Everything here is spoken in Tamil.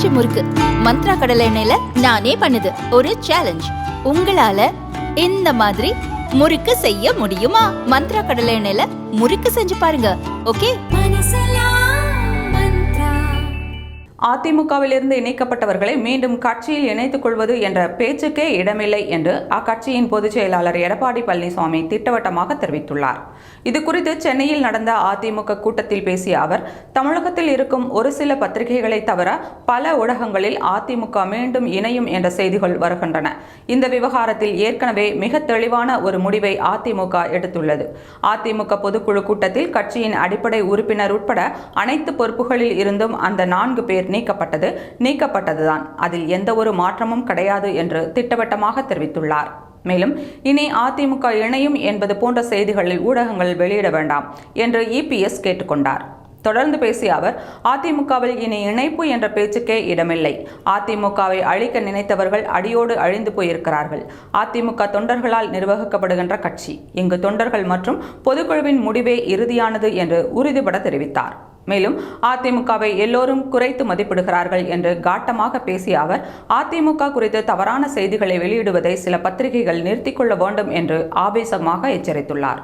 பஞ்சு முறுக்கு மந்த்ரா கடலை எண்ணெயில நானே பண்ணுது. ஒரு சேலஞ்ச், உங்களால இந்த மாதிரி முறுக்கு செய்ய முடியுமா? மந்த்ரா கடலை எண்ணெயில முறுக்கு செஞ்சு பாருங்க. ஓகே. அதிமுகவிலிருந்து இணைக்கப்பட்டவர்களை மீண்டும் கட்சியில் இணைத்துக் கொள்வது என்ற பேச்சுக்கே இடமில்லை என்று அக்கட்சியின் பொதுச் செயலாளர் எடப்பாடி பழனிசாமி திட்டவட்டமாக தெரிவித்துள்ளார். இதுகுறித்து சென்னையில் நடந்த அதிமுக கூட்டத்தில் பேசிய அவர், தமிழகத்தில் இருக்கும் ஒரு சில பத்திரிகைகளை தவிர பல ஊடகங்களில் அதிமுக மீண்டும் இணையும் என்ற செய்திகள் வருகின்றன. இந்த விவகாரத்தில் ஏற்கனவே மிக தெளிவான ஒரு முடிவை அதிமுக எடுத்துள்ளது. அதிமுக பொதுக்குழு கூட்டத்தில் கட்சியின் அடிப்படை உறுப்பினர் உட்பட அனைத்து பொறுப்புகளில் இருந்தும் அந்த 4 பேர் நீக்கப்பட்டதுதான். அதில் எந்த ஒரு மாற்றமும் கிடையாது என்று திட்டவட்டமாக தெரிவித்துள்ளார். மேலும் இனி அதிமுக இணையும் என்பது போன்ற செய்திகளில் ஊடகங்கள் வெளியிட வேண்டாம் என்று EPS கேட்டுக்கொண்டார். தொடர்ந்து பேசிய அவர், அதிமுகவில் இனி இணைப்பு என்ற பேச்சுக்கே இடமில்லை. அதிமுகவை அழிக்க நினைத்தவர்கள் அடியோடு அழிந்து போயிருக்கிறார்கள். அதிமுக தொண்டர்களால் நிர்வகிக்கப்படுகின்ற கட்சி. இங்கு தொண்டர்கள் மற்றும் பொதுக்குழுவின் முடிவே இறுதியானது என்று உறுதிபட தெரிவித்தார். மேலும் அதிமுகவை எல்லோரும் குறைத்து மதிப்பிடுகிறார்கள் என்று காட்டமாக பேசிய அவர், அதிமுக குறித்து தவறான செய்திகளை வெளியிடுவதை சில பத்திரிகைகள் நிறுத்திக் கொள்ள வேண்டும் என்று ஆவேசமாக எச்சரித்துள்ளார்.